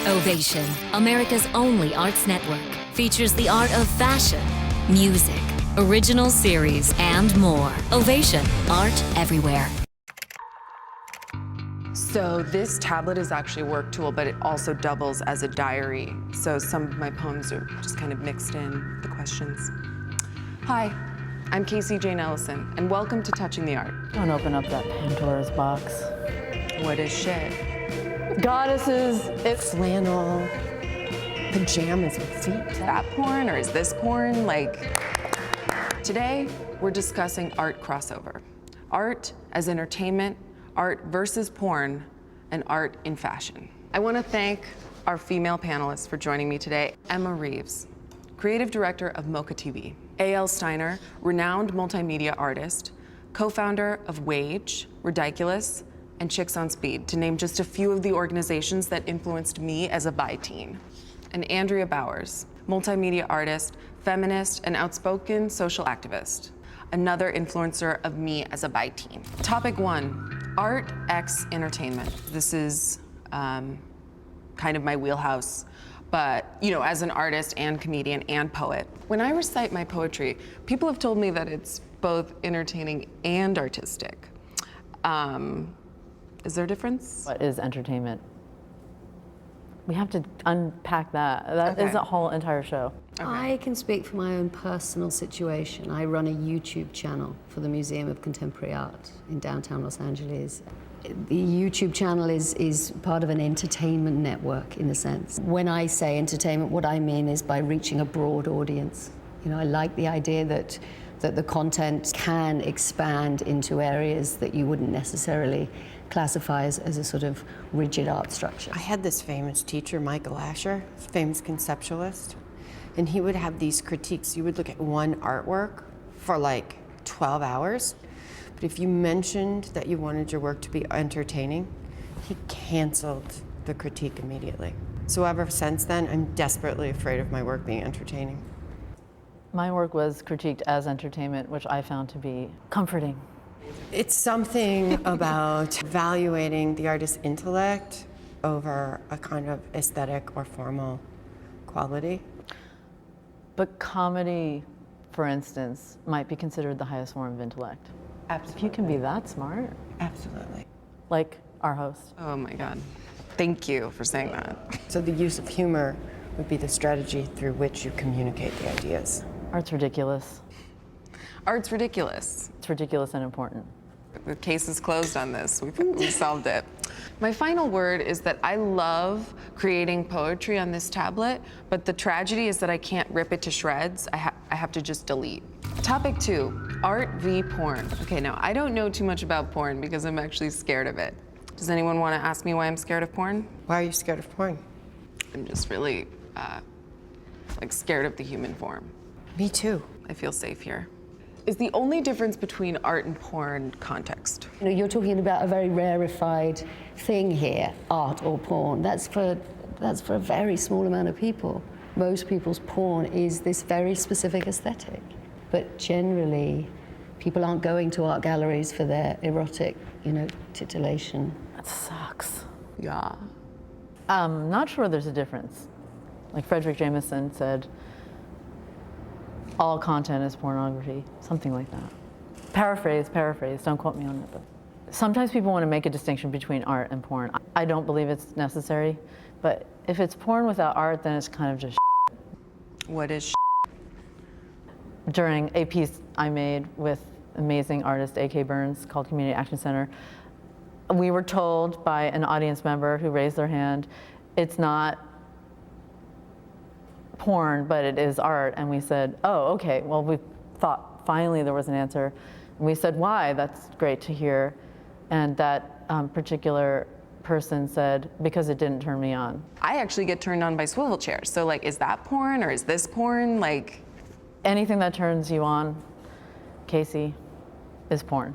Ovation, America's only arts network, features the art of fashion, music, original series, and more. Ovation, art everywhere. So this tablet is actually a work tool, but it also doubles as a diary. So some of my poems are just kind of mixed in the questions. Hi, I'm Casey Jane Ellison, and welcome to Touching the Art. Don't open up that Pandora's box. What is shit? Goddesses, it's flannel, pajamas with feet. Is that porn or is this porn? Today, we're discussing art crossover. Art as entertainment, art versus porn, and art in fashion. I want to thank our female panelists for joining me today. Emma Reeves, creative director of Mocha TV. A.L. Steiner, renowned multimedia artist, co-founder of Wage, Ridiculous, and Chicks on Speed, to name just a few of the organizations that influenced me as a bi teen. And Andrea Bowers, multimedia artist, feminist, and outspoken social activist, another influencer of me as a bi teen. Topic 1, art x entertainment. This is kind of my wheelhouse, but as an artist and comedian and poet. When I recite my poetry, people have told me that it's both entertaining and artistic. Is there a difference? what is entertainment? We have to unpack that. That is a whole entire show. Okay. I can speak for my own personal situation. I run a YouTube channel for the Museum of Contemporary Art in downtown Los Angeles. The YouTube channel is part of an entertainment network, in a sense. When I say entertainment, what I mean is by reaching a broad audience. I like the idea that the content can expand into areas that you wouldn't necessarily classify as a sort of rigid art structure. I had this famous teacher, Michael Asher, famous conceptualist, and he would have these critiques. You would look at one artwork for 12 hours, but if you mentioned that you wanted your work to be entertaining, he canceled the critique immediately. So ever since then, I'm desperately afraid of my work being entertaining. My work was critiqued as entertainment, which I found to be comforting. It's something about evaluating the artist's intellect over a kind of aesthetic or formal quality. But comedy, for instance, might be considered the highest form of intellect. Absolutely. If you can be that smart. Absolutely. Like our host. Oh my God. Thank you for saying that. So the use of humor would be the strategy through which you communicate the ideas. Art's ridiculous. Art's ridiculous. It's ridiculous and important. The case is closed on this. We solved it. My final word is that I love creating poetry on this tablet, but the tragedy is that I can't rip it to shreds. I have to just delete. Topic 2, art v porn. Okay, now I don't know too much about porn because I'm actually scared of it. Does anyone want to ask me why I'm scared of porn? Why are you scared of porn? I'm just really, scared of the human form. Me too. I feel safe here. Is the only difference between art and porn context? You're talking about a very rarefied thing here, art or porn. That's for a very small amount of people. Most people's porn is this very specific aesthetic. But generally, people aren't going to art galleries for their erotic, titillation. That sucks. Yeah. Not sure there's a difference. Like Frederick Jameson said, all content is pornography, something like that. Paraphrase, don't quote me on it, but sometimes people want to make a distinction between art and porn. I don't believe it's necessary, but if it's porn without art, then it's kind of just What is During a piece I made with amazing artist A.K. Burns called Community Action Center, we were told by an audience member who raised their hand, it's not porn, but it is art. And we said, oh, okay, well, we thought finally there was an answer. And we said, why? That's great to hear. And that particular person said, because it didn't turn me on. I actually get turned on by swivel chairs. So is that porn or is this porn? Anything that turns you on, Casey, is porn.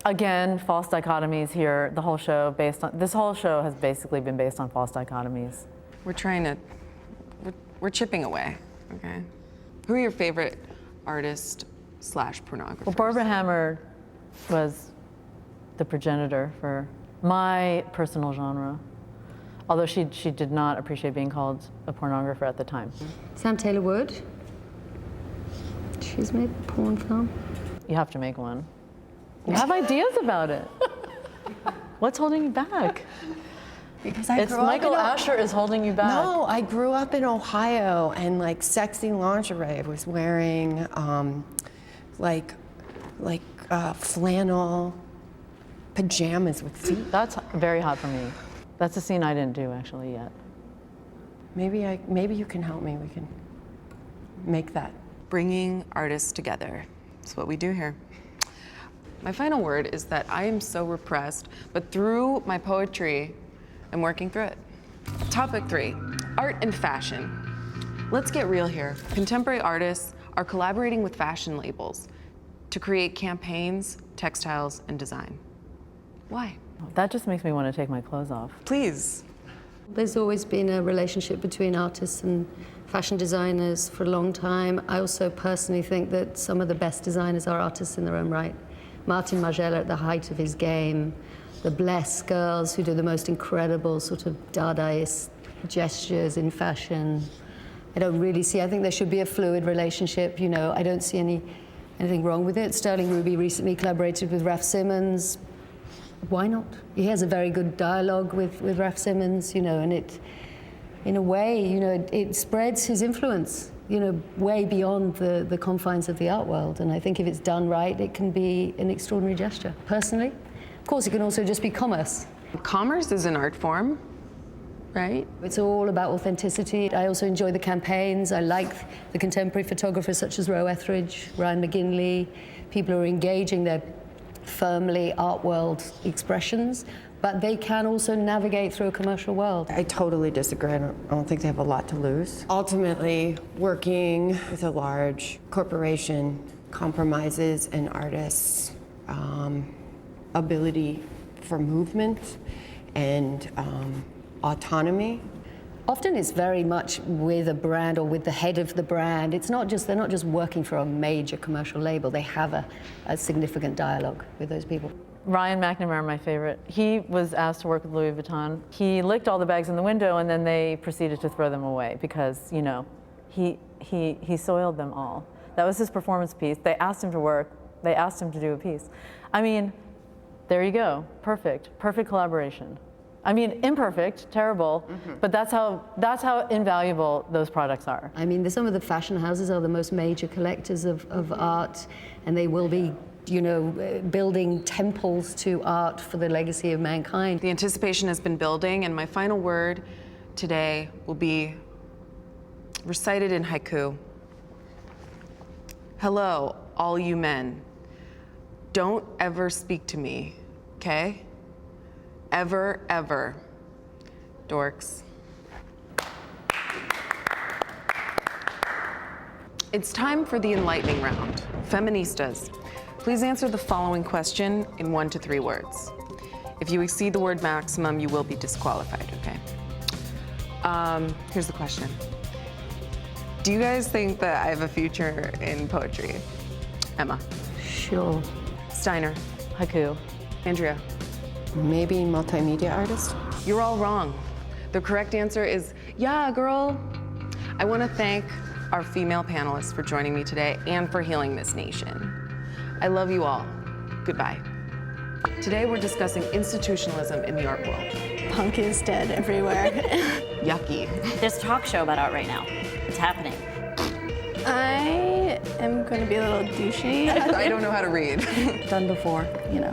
Again, false dichotomies here. This whole show has basically been based on false dichotomies. We're chipping away, okay? Who are your favorite artists / pornographers? Well, Barbara Hammer was the progenitor for my personal genre. Although she did not appreciate being called a pornographer at the time. Sam Taylor Wood. She's made a porn film. You have to make one. You have ideas about it. What's holding you back? Because I It's grew up Michael in Asher is holding you back. No, I grew up in Ohio, and like sexy lingerie. I was wearing flannel pajamas with feet. That's very hot for me. That's a scene I didn't do actually yet. Maybe you can help me. We can make that. Bringing artists together. That's what we do here. My final word is that I am so repressed, but through my poetry, I'm working through it. Topic 3, art and fashion. Let's get real here. Contemporary artists are collaborating with fashion labels to create campaigns, textiles, and design. Why? That just makes me want to take my clothes off. Please. There's always been a relationship between artists and fashion designers for a long time. I also personally think that some of the best designers are artists in their own right. Martin Margiela at the height of his game, the Bless girls who do the most incredible sort of Dadaist gestures in fashion. I think there should be a fluid relationship, you know. I don't see anything wrong with it. Sterling Ruby recently collaborated with Raf Simons. Why not? He has a very good dialogue with Raf Simons, you know, and it, in a way, you know, it spreads his influence, you know, way beyond the confines of the art world. And I think if it's done right, it can be an extraordinary gesture, personally. Of course, it can also just be commerce. Commerce is an art form, right? It's all about authenticity. I also enjoy the campaigns. I like the contemporary photographers such as Ro Etheridge, Ryan McGinley, people who are engaging their firmly art world expressions, but they can also navigate through a commercial world. I totally disagree. I don't think they have a lot to lose. Ultimately, working with a large corporation compromises an artist's ability for movement and autonomy. Often it's very much with a brand or with the head of the brand. They're not just working for a major commercial label. They have a significant dialogue with those people. Ryan McNamara, my favorite, he was asked to work with Louis Vuitton. He licked all the bags in the window and then they proceeded to throw them away because, you know, he soiled them all. That was his performance piece. They asked him to work. They asked him to do a piece. I mean, there you go. Perfect collaboration. I mean, imperfect, terrible, but that's how invaluable those products are. I mean, some of the fashion houses are the most major collectors of art, and they will be, you know, building temples to art for the legacy of mankind. The anticipation has been building, and my final word today will be recited in haiku. Hello, all you men. Don't ever speak to me, okay? Ever, ever. Dorks. It's time for the enlightening round. Feministas, please answer the following question in 1 to 3 words. If you exceed the word maximum, you will be disqualified, okay? Here's the question. Do you guys think that I have a future in poetry? Emma. Sure. Steiner. Haiku. Andrea. Maybe multimedia artist? You're all wrong. The correct answer is, yeah, girl. I want to thank our female panelists for joining me today and for healing this nation. I love you all. Goodbye. Today we're discussing institutionalism in the art world. Punk is dead everywhere. Yucky. There's a talk show about art right now. It's happening. I am going to be a little douchey. I don't know how to read. Done before, you know.